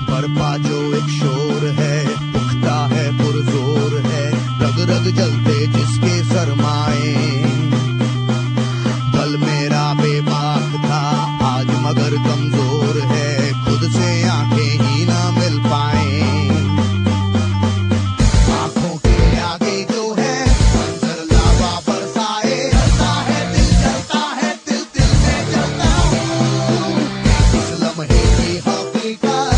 बरपा जो एक शोर है, उठता है पुरजोर है, रग रग जलते जिसके सरमाए। कल मेरा बेबाक था, आज मगर कमजोर है, खुद से आंखें ही ना मिल पाए। आंखों के आगे जो है मंजर लावा बरसाए, जलता है दिल, जलता है दिल, दिल में जलता हूँ। इस लम्हे की हकीकत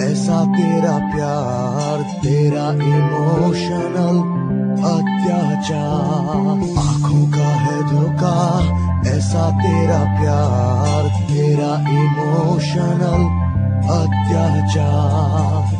ऐसा तेरा प्यार, तेरा इमोशनल अत्याचार। आंखों का है धोखा, ऐसा तेरा प्यार, तेरा इमोशनल अत्याचार।